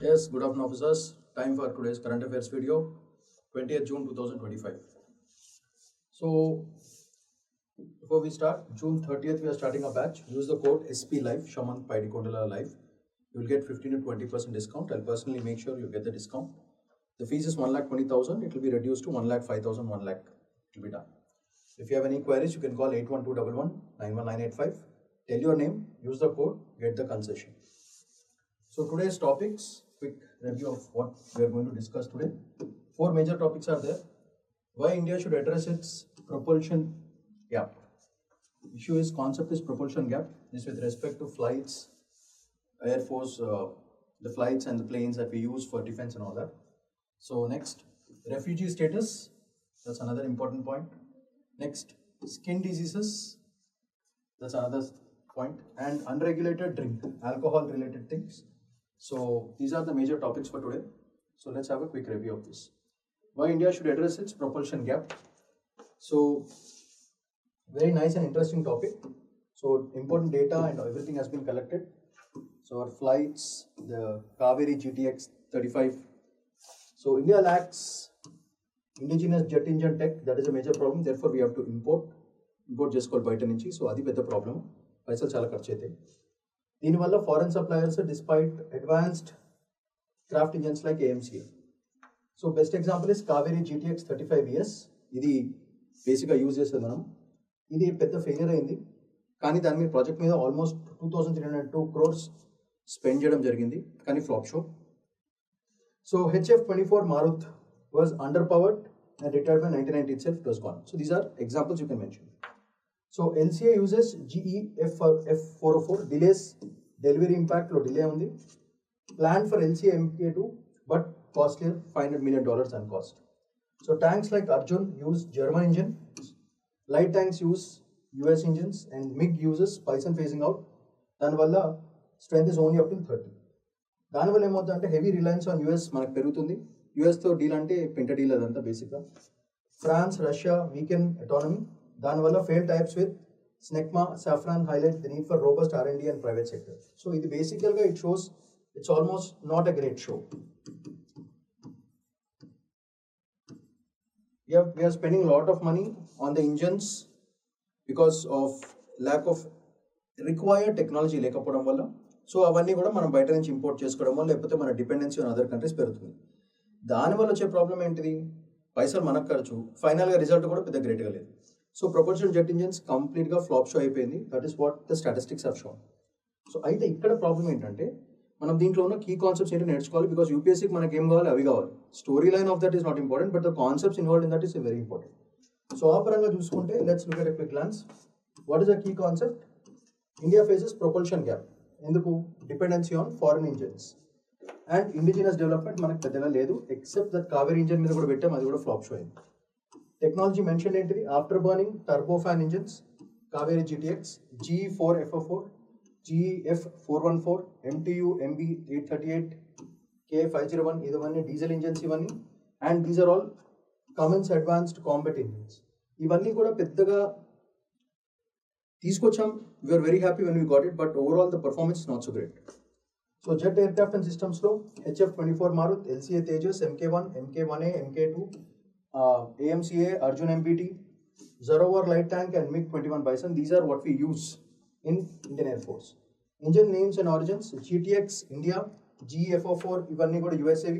Yes, good afternoon officers. Time for today's current affairs video, 20th June 2025. So, before we start, June 30th we are starting a batch. Use the code SP Live, Shaman Paidi Kondala Live. You will get 15 to 20% discount. I'll personally make sure you get the discount. The fees is 1,20,000. It will be reduced to 1,05,000, 1 lakh. It will be done. If you have any queries, you can call 81211 91985. Tell your name, use the code, get the concession. So today's topics, quick review of what we are going to discuss today. 4 major topics are there. Why India should address its propulsion gap. Issue is concept is propulsion gap. This with respect to flights, Air Force, the flights and the planes that we use for defense and all that. So next, refugee status. That's another important point. Next, skin diseases. That's another point. And unregulated drink, alcohol related things. So these are the major topics for today. So let's have a quick review of this. Why India should address its propulsion gap. So very nice and interesting topic. So important data and everything has been collected. So our flights, the Kaveri GTX 35. So India lacks indigenous jet engine tech. That is a major problem. Therefore we have to import just called బయట నుంచి. So అది పెద్ద problem. పైసలు చాలా ఖర్చు అవుతాయి. దీనివల్ల foreign suppliers despite advanced craft engines like AMCA. So best example is Kaveri GTX 35ES. ఇది బేసిక్గా యూజ్ చేస్తుంది మనం. ఇది పెద్ద ఫెయిలియర్ అయింది. కానీ దాని మీద ప్రాజెక్ట్ మీద ఆల్మోస్ట్ 2,302 crores స్పెండ్ చేయడం జరిగింది. కానీ flop show. So HF-24 Maruth was underpowered and retired by 1990 itself. It was gone. So these are examples you can mention. So LCA uses GE F404, delays delivery impact lo delay undi. Planned for LCA MK2 but costlier, $500 million than cost. So tanks like Arjun use German engine, light tanks use US engines, and MiG uses Python phasing out. Danvalla strength is only up till 30. దానివల్ల ఏమవుతుందంటే heavy Reliance on US మనకు పెరుగుతుంది. యూఎస్తో deal అంటే పెంట deal అదంతా బేసిక్గా. France, Russia weaken economy. దానివల్ల fail types with Snecma, Safran highlight the need for robust R&D and private sector. So ఇది బేసికల్గా it shows it's almost not a great show. We are spending a lot of money on the engines because of lack of required technology లేకపోవడం వల్ల. So అవన్నీ కూడా మనం బయట నుంచి import చేసుకోవడం వల్ల, లేకపోతే మన డిపెండెన్సీ ఆన్ అదర్ కంట్రీస్ పెరుగుతుంది. దానివల్ల వచ్చే ప్రాబ్లం ఏంటిది? పైసలు మనకు ఖర్చు, ఫైనల్గా రిజల్ట్ కూడా పెద్ద గ్రేట్గా లేదు. సో ప్రొపల్షన్ జెట్ ఇంజిన్స్ కంప్లీట్గా ఫ్లాప్ షో అయిపోయింది. That is what the statistics have shown. So అయితే ఇక్కడ ప్రాబ్లం ఏంటంటే మనం దీంట్లో ఉన్న కీ కాన్సెప్ట్స్ ఏంటో నేర్చుకోవాలి. బికాస్ యూపీఎస్సీకి మనకి ఏం కావాలి? అవి కావాలి. Story line of that is not important, but the concepts involved in that is very important. So ఆ పరంగా చూసుకుంటే let's look at a quick glance. What is the key concept? India faces propulsion gap. ఎందుకు? Dependency on foreign engines and indigenous development మనకు పెద్దగా లేదు. Except that Kaveri engine మీద కూడా పెట్టాం, అది కూడా ఫ్లాప్ షో అయింది. టెక్నాలజీ మెన్షన్ ఏంటిది? After burning turbo fan engines, Kaveri GTX, GE4FO4, GEF414, MTU MB838, K501, ఇవన్నీ డీజిల్ ఇంజిన్స్ ఇవన్నీ. And these are all commons advanced combat engines. ఇవన్నీ కూడా పెద్దగా తీసుకొచ్చాం. We are very happy when we got it, but overall the performance is not so great. So jet aircraft and systems లో HF-24 Maruth, LCA Tejas, MK1, MK1A, MK2, AMCA, Arjun MPT, Zarovar light tank and MiG-21 Bison. These are what we use in Indian Air Force. Engine names and origins: GTX India, GE-F04 ఇవన్నీ కూడా USAV,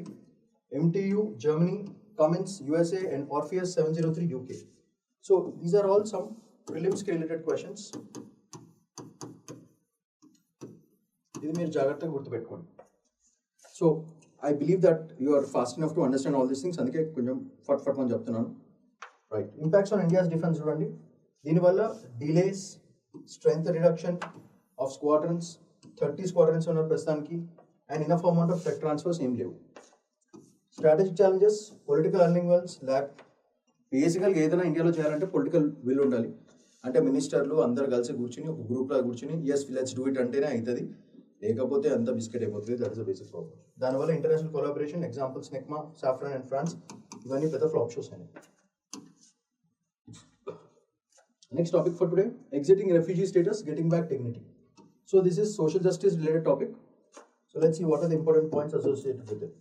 MTU Germany, Cummins USA and Orpheus 703 UK. So these are all some prelims related questions. ఇది మీరు జాగ్రత్తగా గుర్తుపెట్టుకోండి. So I believe that you are fast enough to understand all these things. అందుకే కొంచెం ఫట్ అని చెప్తున్నాను. Right, impacts on India's defence చూడండి. దీనివల్ల delays, strength reduction of squadrons, 30 squadrons ఉన్నారు ప్రస్తుతానికి, and enough amount of tech transfers ఏం లేవు. స్ట్రాటజిక్ ఛాలెంజెస్, పొలిటికల్ అన్లింగ్వల్స్ ల్యాక్. బేసికల్గా ఏదైనా ఇండియాలో చేయాలంటే పొలిటికల్ విల్ ఉండాలి. అంటే మినిస్టర్లు అందరు కలిసి కూర్చుని ఒక గ్రూప్లో కూర్చుని ఎస్ లెట్స్ డూ ఇట్ అంటేనే అవుతుంది, లేకపోతే అంత బిస్కెట్ అయిపోతుంది. That is the basic problem. దానివల్ల international collaboration, example Snecma, Safran and France, ఇవన్నీ పెద్ద ఫ్లాప్ షోస్ అయినాయి. Next topic for today, exiting refugee status, getting back dignity. So this is social justice related topic. So let's see what are the important points associated with it.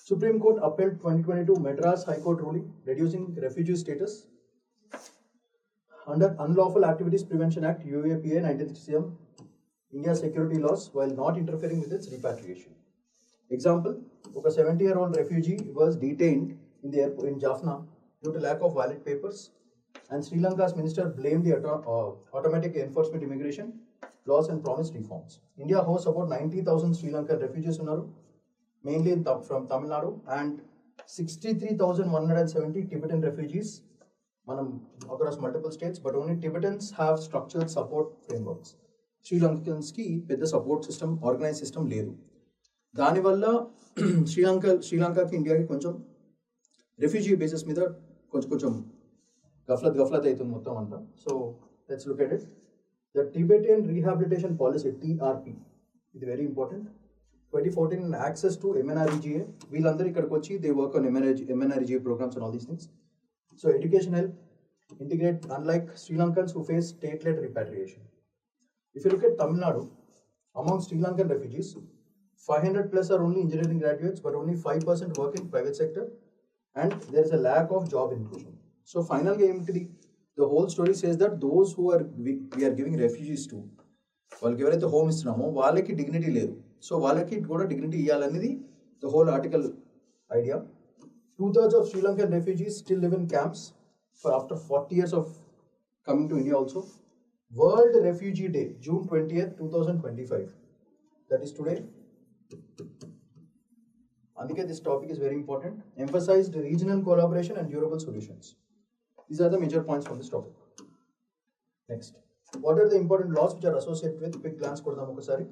Supreme Court upheld 2022 Madras High Court ruling reducing refugee status under Unlawful Activities Prevention Act UAPA 1967, India's security laws while not interfering with its repatriation. Example, a 70-year-old refugee was detained in the airport in Jaffna due to lack of valid papers, and Sri Lanka's minister blamed the automatic enforcement immigration laws and promised reforms. India hosts about 90,000 Sri Lankan refugees mainly from Tamil Nadu, and 63,170 Tibetan refugees across multiple states, but only Tibetans have structured support frameworks. Sri Lankans ki pedda support system, organized system ledu. Dani valla Sri Lanka ki India ki koncham refugee basis mida koncham gaflat aitundi mottam anta. So let's look at it. The Tibetan Rehabilitation Policy TRP is very important. 2014 access to MNREGA. Veelandari ikkadiki vachi they work on MNREGA programs and all these things. So education help integrate, unlike Sri Lankans who face state-led repatriation. If you look at Tamil Nadu, among Sri Lankan refugees, 500 plus are only engineering graduates, but only 5% work in private sector, and there is a lack of job inclusion. So final game, the whole story says that those who we are giving refugees to, వాళ్ళకి ఎవరైతే home ఇస్తున్నామో వాళ్ళకి dignity లేదు. So వాళ్ళకి కూడా dignity ఇవ్వాలనేది the whole article idea. 2/3 of Sri Lankan refugees still live in camps for after 40 years of coming to India also. World Refugee Day, June 20th, 2025. That is today. Andike, this topic is very important. Emphasized regional collaboration and durable solutions. These are the major points from this topic. Next. What are the important laws which are associated with? Quick glance kodam okasari.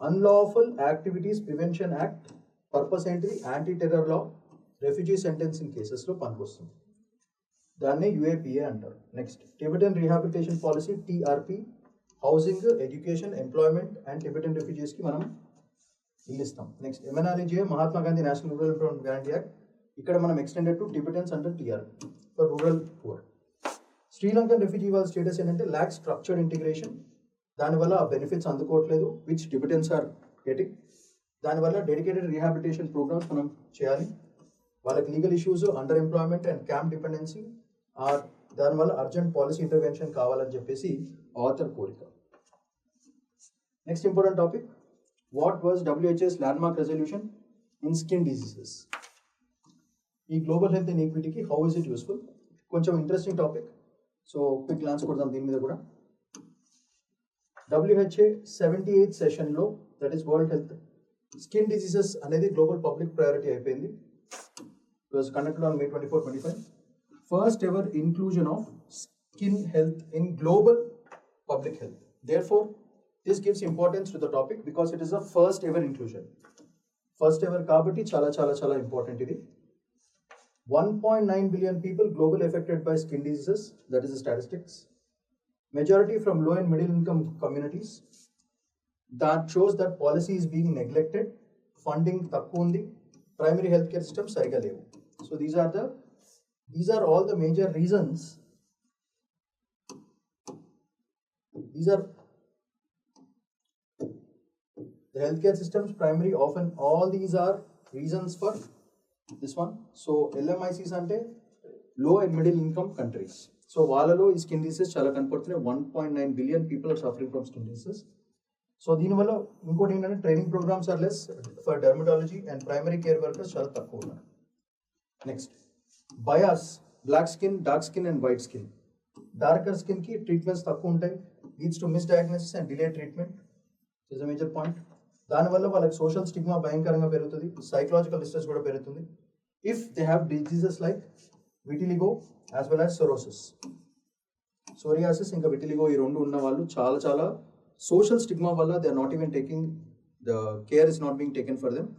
Unlawful Activities Prevention Act, purpose entry, anti-terror law, refugee sentencing cases lo panikosthundi. Danne UAPA antaru. Next, Tibetan Rehabilitation Policy TRP, housing, education, employment and Tibetan refugees ki manam illistam. Next, MNREGA, Mahatma Gandhi National Rural Employment Guarantee Act, ikkada manam extended to Tibetans under TRP for rural poor. Sri Lankan refugee వాళ్ళ status ఏంటంటే lack structured integration, దానివల్ల ఆ benefits అందుకోవట్లేదు, which Tibetans are getting. దానివల్ల dedicated rehabilitation programmes మనం చేయాలి. వాళ్ళకి legal issues, under employment and camp dependency, దానివల్ల అర్జెంట్ పాలసీ ఇంటర్వెన్షన్ కావాలని చెప్పేసి ఆథర్ కోరిక. Next important topic, what was WHO's landmark resolution in skin diseases. ఈ గ్లోబల్ హెల్త్ ఇన్ఈక్విటీకి హౌ ఇస్ ఇట్ యూస్ఫుల్? కొంచెం interesting topic. So quick glance కొడదాం దీని మీద కూడా. WHO 78th సెషన్లో, that is world health, skin diseases అనేది గ్లోబల్ పబ్లిక్ ప్రయారిటీ అయిపోయింది. It was conducted on May 24, 25. First ever inclusion of skin health in global public health. Therefore, this gives importance to the topic because it is the first ever inclusion. First ever kabatti chala chala chala important idi. 1.9 billion people globally affected by skin diseases, that is the statistics. Majority from low and middle income communities. That shows that policy is being neglected, funding takku undi, primary healthcare systems sariga levu. So these are all the major reasons. These are the healthcare systems primary, often all these are reasons for this one. So LMICs ante low and middle income countries. So వాళ్ళలో ఈ skin diseases చాలా కనపడుతున్నాయి. 1.9 billion people are suffering from skin diseases. So దీనివల్ల ఇంకోటి ఏంటంటే training programs are less for dermatology and primary care workers చాలా తక్కువ ఉన్నారు. Next, bias, black skin, dark skin and white skin. Darker స్కిన్కి ట్రీట్మెంట్స్ తక్కువ ఉంటాయి, leads to miss diagnosis and delay treatment is a major point. దానివల్ల వాళ్ళకి social stigma భయంకరంగా పెరుగుతుంది, సైకలాజికల్ డిస్ట్రెస్ కూడా పెరుగుతుంది. If they have diseases like vitiligo as well as psoriasis, psoriasis ఇంకా విటిలిగో, ఈ రెండు ఉన్న వాళ్ళు చాలా చాలా సోషల్ స్టిగ్మా వల్ల they are not even taking the care is not being taken for them.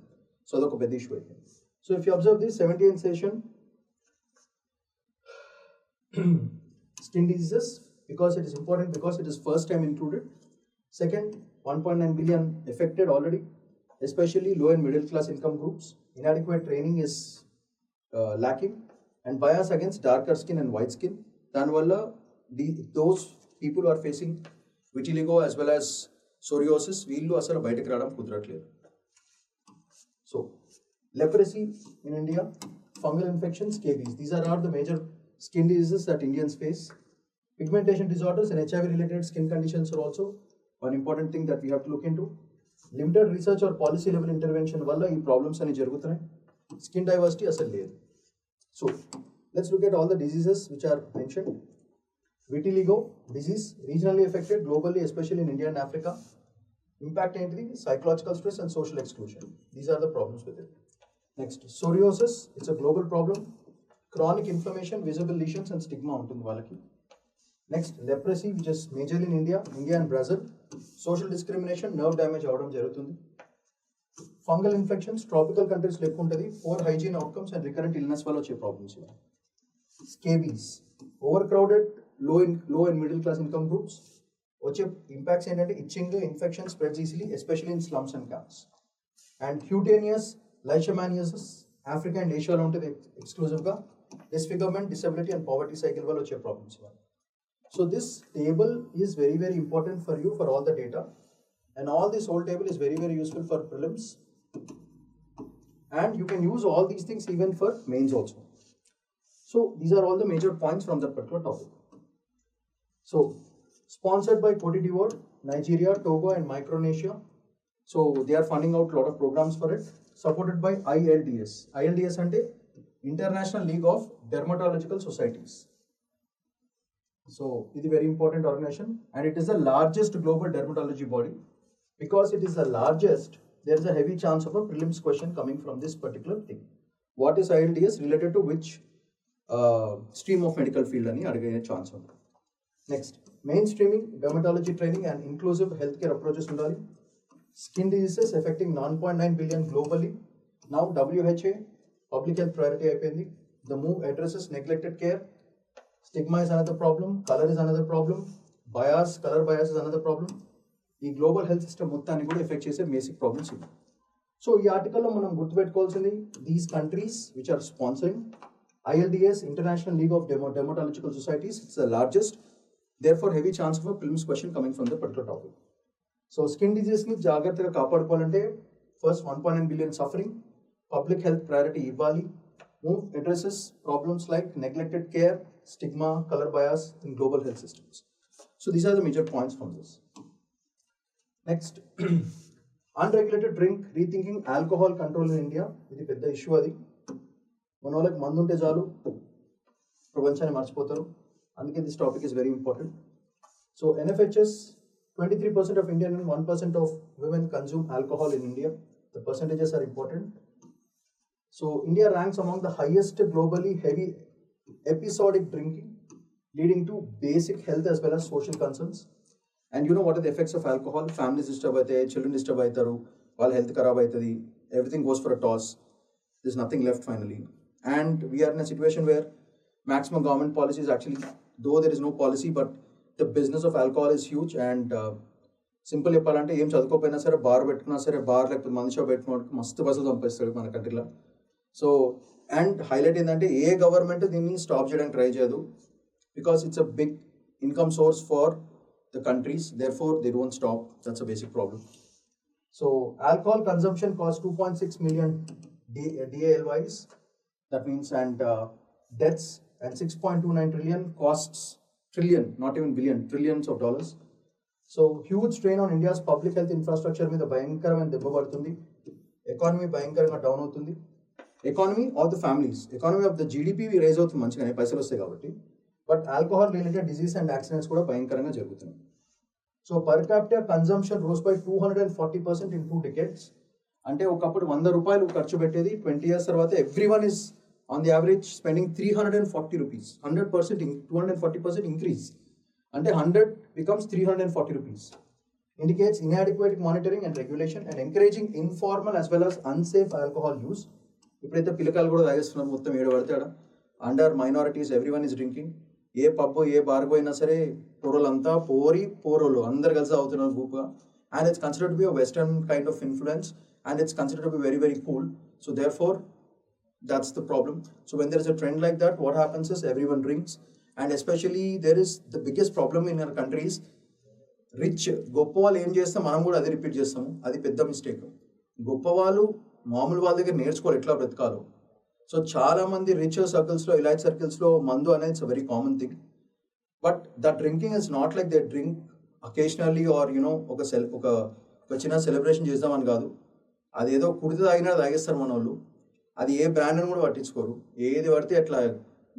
So అదొక పెద్ద ఇష్యూ అయిపోయింది. So if you observe this 78th session, skin diseases, because it is important, because it is first time included. Second, 1.9 billion affected already, especially low and middle class income groups. Inadequate training is lacking, and bias against darker skin and white skin. Danvalla, those people who are facing vitiligo as well as సోరియోసిస్, వీళ్ళు అసలు బయటకు రావడం కుదరట్లేదు. So leprosy in India, fungal infections, scabies. These are all the major skin diseases that Indians face. Pigmentation disorders and HIV related skin conditions are also one important thing that we have to look into. Limited research or policy level intervention వల్ల ఈ problems అని జరుగుతున్నాయి. Skin diversity అసలు లేదు. So let's look at all the diseases which are mentioned. Vitiligo disease, regionally affected globally, especially in India and Africa. Impact ఏంటిది? Psychological stress and social exclusion. These are the problems with it. Next, psoriasis, it's a global problem. Chronic inflammation, visible lesions and stigma ఉంటుంది వాళ్ళకి. Next, leprosy, which is majorly in India and Brazil. Social discrimination, nerve damage అవడం జరుగుతుంది. Fungal infections, tropical countries ఎక్కువ ఉంటుంది. Poor hygiene outcomes and recurrent illness వల్ల వచ్చే problems. Scabies, overcrowded, low and middle class income groups. వచ్చే impacts ఏంటంటే itching, infection spreads easily, especially in slums and camps. And cutaneous leishmaniasis, Africa and Asia లో ఉంటుంది ఎక్స్క్లూజివ్గా. Disfigurement, disability and poverty cycle వల్ల వచ్చే problems. So this table is very, very important for you for all the data, and all this whole table is very, very useful for prelims, and you can use all these things even for mains also. So these are all the major points from that particular topic. So sponsored by Cote d'Ivoire, Nigeria, Togo and Micronesia. So they are funding out a lot of programs for it. Supported by ILDS. ILDS ante International League of Dermatological Societies. So it is a very important organization, and it is the largest global dermatology body. Because it is the largest, there is a heavy chance of a prelims question coming from this particular thing. What is ILDS? Related to which stream of medical field ani adage chance undi. Next, mainstreaming dermatology training and inclusive healthcare approaches undali. Skin diseases affecting 9.9 billion globally. Now WHA public health priority అయిపోయింది. The move addresses neglected care. Stigma is another problem. Color is another problem. Color bias is another problem. ఈ global health system మొత్తాన్ని కూడా effect చేసే basic problems ఇవి. So ఈ ఆర్టికల్లో మనం గుర్తుపెట్టుకోవాల్సింది, these countries which are sponsoring ILDS, International League of Dermatological Societies, it's the largest, therefore heavy chance of a prelims question coming from the particular topic. So skin డిజీజ్ని జాగ్రత్తగా కాపాడుకోవాలంటే first 1.9 billion suffering, public health priority ఇవ్వాలి. Move addresses problems like neglected care, stigma, colour bias in global health systems. So these are the major points from this. Next, unregulated drink rethinking alcohol control in India. ఇది పెద్ద issue. అది మన వాళ్ళకి మందు ఉంటే చాలు ప్రపంచాన్ని మర్చిపోతారు. అందుకే this topic is very important. So NFHS, 23% of Indian and 1% of women consume alcohol in India. The percentages are important. So India ranks among the highest globally heavy episodic drinking, leading to basic health as well as social concerns. And you know what are the effects of alcohol? Families disturb aithayi, children disturb aitaru, all health kharab aitadi, everything goes for a toss. There's nothing left finally. And we are in a situation where maximum government policies actually, though there is no policy, but the business of alcohol is huge. And simple చెప్పాలంటే ఏం చదువుకోపోయినా సరే bar పెట్టుకున్నా సరే, bar లేకపోతే మంది shop పెట్టుకోవడానికి మస్తు పైసలు పంపిస్తాడు మన కంట్రీలో. సో అండ్ హైలైట్ ఏంటంటే ఏ గవర్నమెంట్ దీన్ని స్టాప్ చేయడానికి ట్రై చేయదు, because it's a big income source for the countries, therefore they don't stop. That's a basic problem. So alcohol consumption cost 2.6 million DALYs, that means, and deaths, and 6.29 trillion costs, trillion, not even billion, trillions of dollars. So huge strain on India's public health infrastructure మీద భయంకరమైన దెబ్బ పడుతుంది. Economy భయంకరంగా down అవుతుంది. Economy of the families, economy of the GDP rise అవుతుంది మంచిగానే, పైసలు వస్తాయి కాబట్టి. But alcohol related disease and accidents కూడా భయంకరంగా జరుగుతున్నాయి. So per capita consumption rose by 240% in 2 decades. అంటే ఒకప్పుడు 100 రూపాయలు ఖర్చు పెట్టేది 20 years తర్వాత everyone is on the average spending 340 rupees. 100%, 240% increase. అంటే 100 becomes 340 rupees. Indicates inadequate monitoring and regulation and encouraging informal as well as unsafe alcohol use. ఇప్పుడైతే పిల్లకాయలు కూడా తాగేస్తున్నారు మొత్తం ఏడు పడతాడా. Under minorities everyone is drinking. ఏ పబ్బు ఏ బార్కు అయినా సరే పోరోలంతా పోరోలు అందరు కలిసి అవుతున్నారు గ్రూప్గా. And it's considered to be a western kind of influence, and it's considered to be very, very cool. So therefore, that's the problem. So when there is a trend like that, what happens is everyone drinks. And especially there is the biggest problem in our country is rich గొప్ప వాళ్ళు ఏం చేస్తాం మనం కూడా అదే repeat చేస్తాము, అది పెద్ద మిస్టేక్. గొప్ప వాళ్ళు మామూలు వాళ్ళ దగ్గర నేర్చుకోవాలి ఎట్లా బ్రతకాలో. సో చాలా మంది రిచ్ సర్కిల్స్లో, ఇలాంటి సర్కిల్స్లో మందు అనేది it's very common thing. But that drinking is not like they drink occasionally or ఒక చిన్న సెలబ్రేషన్ చేద్దామని కాదు. అది ఏదో కుడితే తాగినా తాగేస్తారు మన వాళ్ళు. అది ఏ బ్రాండ్ అని కూడా పట్టించుకోరు, ఏది పడితే అట్లా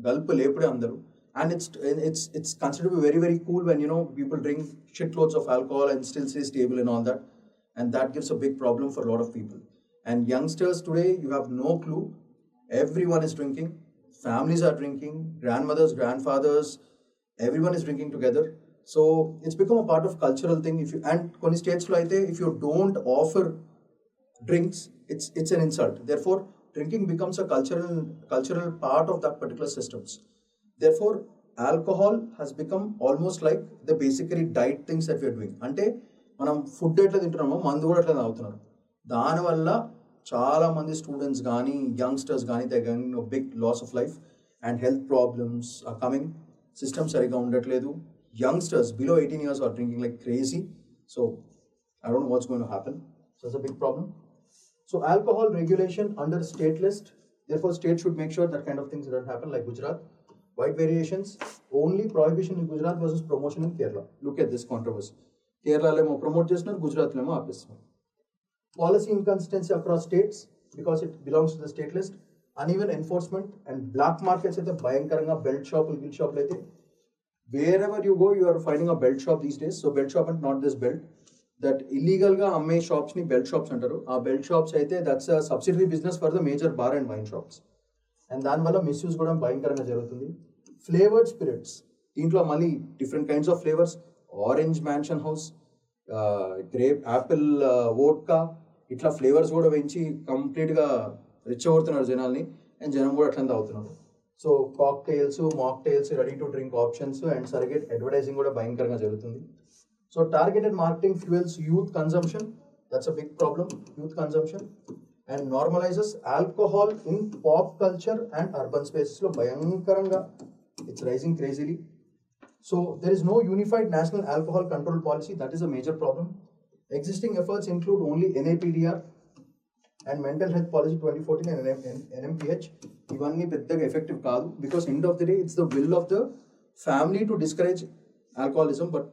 గల్పు లేపుడే అందరూ. And it's considered to be very, very cool when people drink shitloads of alcohol and still stay stable and all that. And that gives a big problem for a lot of people. And youngsters today, you have no clue. Everyone is drinking. Families are drinking. Grandmothers, grandfathers, everyone is drinking together. So it's become a part of cultural thing. And కొన్ని states lo aithe, if you don't offer drinks, it's an insult. Therefore, drinking becomes a cultural part of that particular systems. Therefore, alcohol has become almost like the basically diet things that we are doing. అంటే మనం food ఎట్లా తింటున్నామో మందు కూడా అట్లా తాగుతున్నారు. దానివల్ల చాలా మంది స్టూడెంట్స్ కానీ యంగ్స్టర్స్ కానీ they getting big loss of life and health problems are coming. System సరిగా ఉండట్లేదు. Youngsters below 18 years are drinking like crazy. So I don't know what's going to happen. So it's a big problem. So alcohol regulation under state list. Therefore, state should make sure that kind of things don't happen, like Gujarat. Wide variations, only prohibition in Gujarat versus promotion in Kerala. Look at this controversy. Kerala lemo promote chestunaru, Gujarat lemo aapestunaru. Policy inconsistency across states because it belongs to the state list. Uneven enforcement and black markets aithe bhayankaranga belt shop aithe wherever you go you are finding a belt shop these days. So belt shop and not this belt, that illegal ga amme shops ni belt shops antaru. Aa belt shops aithe that's a subsidiary business for the major bar and wine shops. And దాని వల్ల misuse కూడా భయంకరంగా జరుగుతుంది. Flavoured spirits, దీంట్లో మళ్ళీ different kinds of flavours, orange mansion house, grape, Apple vodka, ఇట్లా flavours కూడా పెంచి కంప్లీట్గా రిచ్ అవుతున్నారు జనాల్ని. అండ్ జనం కూడా అట్లా తాగుతున్నారు. So cocktails, mocktails, ready to drink options and surrogate advertising కూడా భయంకరంగా జరుగుతుంది. So targeted marketing fuels youth consumption, that's a big problem, youth consumption. And normalizes alcohol in pop culture and urban spaces. So bhayankaranga, it's rising crazily. So there is no unified national alcohol control policy. That is a major problem. Existing efforts include only NAPDR and mental health policy 2014 and NMPH. Ivanni peddega effective kaadu, because end of the day it's the will of the family to discourage alcoholism, but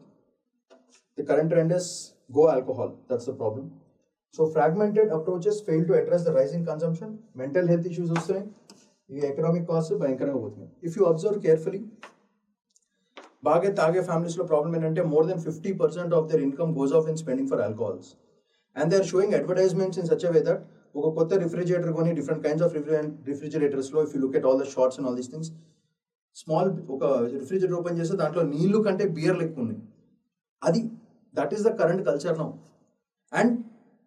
the current trend is go alcohol. That's the problem. So fragmented approaches fail to address the rising consumption. Mental health issues వస్తున్నాయి, ఈ economic cost భయంకరంగా పోతున్నాయి. If you observe carefully, బాగా తాగే ఫ్యామిలీస్లో problem ఏంటంటే more than 50% of their income goes off in spending for alcohols. And they are showing advertisements in such a way that ఒక కొత్త రిఫ్రిజిరేటర్ కొని డిఫరెంట్ కైండ్స్ ఆఫ్ రిఫ్రిజిరేటర్స్లో if you look at all the shorts and all these things, small ఒక refrigerator open చేస్తే దాంట్లో నీళ్లు కంటే బియర్లు ఎక్కువ ఉన్నాయి. అది that is the current culture now. And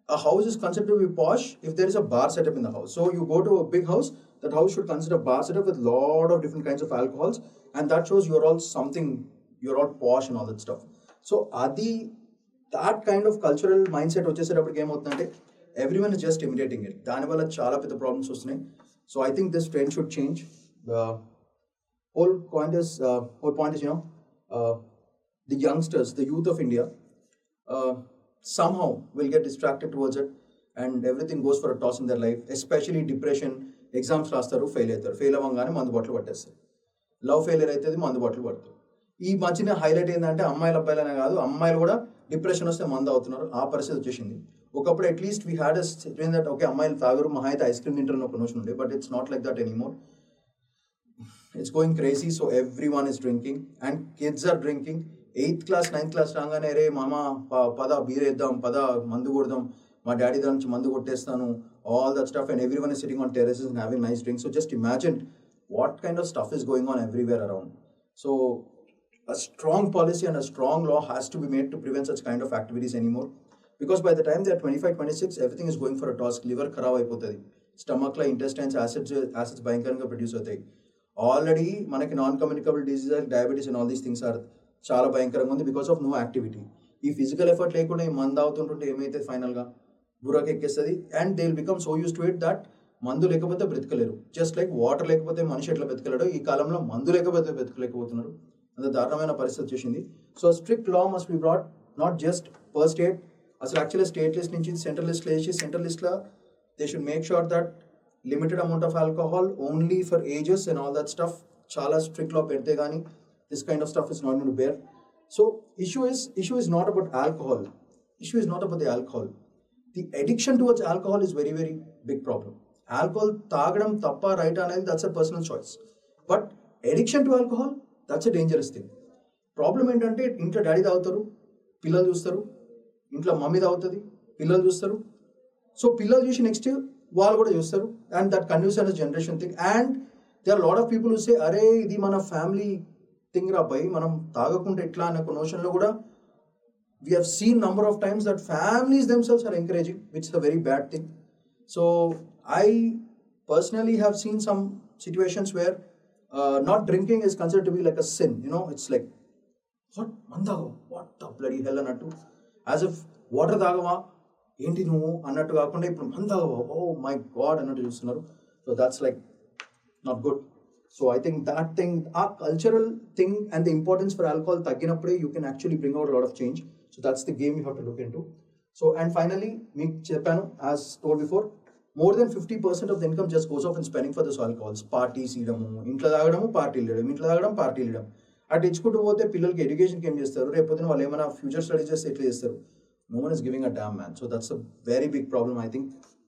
a house is considered to be posh if there is a bar setup in the house. So you go to a big house, that house should consider a bar setup with lot of different kinds of alcohols, and that shows you're all posh and all that stuff. So that kind of cultural mindset వచ్చేసేటప్పటికి ఏమవుతుందంటే everyone is just imitating it. దానివల్ల చాలా పెద్ద problems వస్తున్నాయి. So I think this trend should change. The whole point is the youngsters, the youth of India, somehow will get distracted towards it and everything goes for a toss in their life, especially depression. Exams రాస్తారు, fail అవుతారు, fail అవ్వగానే మందు బాటలు పట్టేస్తారు. Love failure అవుతుంది, మందు బాటలు పడతారు. ఈ మధ్యన హైలైట్ ఏంటంటే అమ్మాయిలు అబ్బాయిలనే కాదు, అమ్మాయిలు కూడా డిప్రెషన్ వస్తే మందు అవుతున్నారు. ఆ పరిస్థితి వచ్చేసింది. ఒకప్పుడు at least we had that okay అమ్మాయిలు తాగరు, మహా అయితే ఐస్ క్రీమ్ తింటారు ఒక నోషన్ ఉండే, but it's not like that anymore. It's going crazy. So everyone is drinking and kids are drinking. 8th class 9th class రాగానే రే మామ పద బీర్ వేద్దాం, పద మందు కొడదాం, మా డాడీ దాని నుంచి మందు కొట్టేస్తాను, all that stuff, and everyone is sitting on terraces and having nice drinks. So just imagine what kind of stuff is going on everywhere around. So a strong policy and a strong law has to be made to prevent such kind of activities anymore, because by the time they are 25-26 everything is going for a toss. Liver ఖరాబ్ అయిపోతుంది, stomach లో intestines acids భయంకరంగా produce అవుతాయి. Already మనకి non communicable diseases, diabetes and all these things are చాలా భయంకరంగా ఉంది because of no activity. ఈ ఫిజికల్ ఎఫర్ట్ లేకుండా ఈ మందు అవుతుంటుంటే ఏమైతే ఫైనల్గా బుర్రకి ఎక్కేస్తుంది. And they will become so use to it that మందు లేకపోతే బ్రతకలేరు. జస్ట్ లైక్ వాటర్ లేకపోతే మనిషి ఎట్లా బ్రతకలేడు, ఈ కాలంలో మందు లేకపోతే బ్రతకలేకపోతున్నారు. అంత దారుణమైన పరిస్థితి వచ్చేసింది. So strict law must be brought not just per state. అసలు యాక్చువల్లీ స్టేట్ లిస్ట్ నుంచి సెంట్రల్ లిస్ట్ వేసి సెంట్రల్ లిస్ట్లో they should make sure that limited amount of alcohol only for ages and all that stuff చాలా strict law పెడితే కానీ this kind of stuff is not going to bear. So issue is not about alcohol. Issue is not about the alcohol. The addiction towards alcohol is very, very big problem. Alcohol తాగడం తప్ప right అనేది that's a personal choice. But addiction to alcohol, that's a dangerous thing. Problem ఏంటంటే ఇంట్లో daddy తాగుతారు, పిల్లలు చూస్తారు, ఇంట్లో mummy తాగుతుంది, పిల్లలు చూస్తారు. సో పిల్లలు చూసి నెక్స్ట్ వాళ్ళు కూడా చూస్తారు and that continues on generation thing. And they are lot of people who say అరే ఇది మన ఫ్యామిలీ థింగ్ రా బై, మనం తాగకుండా ఎట్లా అనే ఒక నోషన్లో కూడా we have seen number of times that families themselves are encouraging, which is a very bad thing. So I personally have seen some situations where not drinking is considered to be like a sin. You know, it's like, what the bloody hell అన్నట్టు, as if water తాగవా ఏంటి నువ్వు అన్నట్టు కాకుండా ఇప్పుడు మందు తాగవా oh my God అన్నట్టు చూస్తున్నారు. So that's like not good. So I think that thing, our cultural thing and the importance for alcohol తగ్గినప్పుడే you can actually bring out a lot of change. So that's the game you have to look into. So and finally, మీకు చెప్పాను as told before, more than 50% of the income just goes off in spending for this alcohols. Parties ఇవ్వడము, ఇంట్లో తాగడము, పార్టీలు ఇవ్వడం, ఇంట్లో తాగడం, పార్టీలు ఇవ్వడం. అటు ఇచ్చుకుంటూ పోతే పిల్లలకి ఎడ్యుకేషన్కి ఏం చేస్తారు, రేపు వాళ్ళు ఏమైనా ఫ్యూచర్ స్టడీస్ చేస్తే ఎట్లా చేస్తారు? No one is giving a damn, man. So that's a very big problem. I think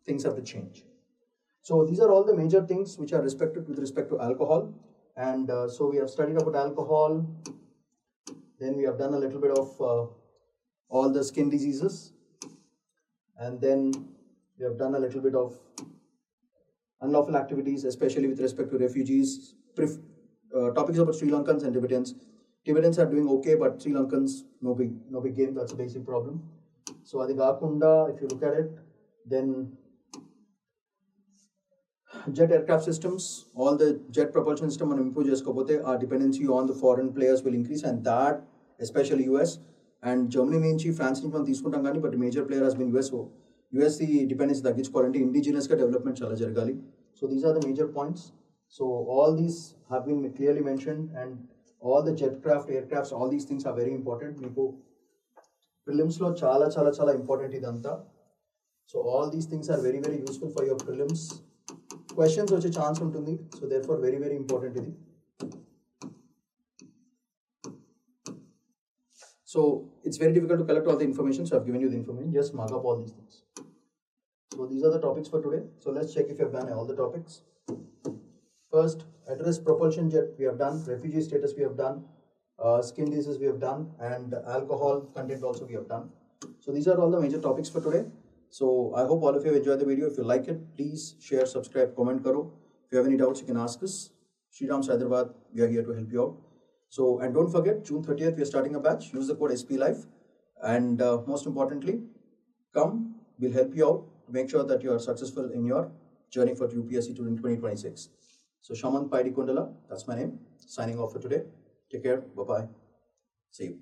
things have to change. So these are all the major things which are respected with respect to alcohol. And so we have studied about alcohol. Then we have done a little bit of all the skin diseases. And then we have done a little bit of unlawful activities, especially with respect to refugees. Topics about Sri Lankans and Tibetans. Tibetans are doing okay, but Sri Lankans, no big game. That's a basic problem. So Adi Gakunda, if you look at it, then jet aircraft systems, all the jet propulsion system and improve cheskopote, our dependency on the foreign players will increase, and that especially US and Germany nunchi France nunchi మనం తీసుకుంటాం కానీ but major player has been US. So US the dependency తగ్గించుకోవాలంటే indigenous గా development చాలా జరగాలి. So these are the major points. So all these have been clearly mentioned, and all the jet craft, aircrafts, all these things are very important. మీకు prelims లో చాలా చాలా చాలా important ఇదంతా. So all these things are very, very useful for your prelims. Questions వచ్చే chance ఉంటుంది. So therefore very, very important ఇది. So it's very difficult to collect all the information, so I've given you the information. Just mark up all these things. So these are the topics for today. So let's check if you have done all the topics. First, address propulsion jet we have done, refugee status we have done, skin disease we have done, and alcohol content also we have done. So these are all the major topics for today. So I hope all of you have enjoyed the video. If you like it, please share, subscribe, comment karo. If you have any doubts, you can ask us. Sriram Hyderabad, we are here to help you out. So, and don't forget, June 30th, we are starting a batch. Use the code SPLife. And most importantly, come, we'll help you out to make sure that you are successful in your journey for UPSC 2026. So, Shaman Paidi Kundala, that's my name. Signing off for today. Take care. Bye-bye. See you.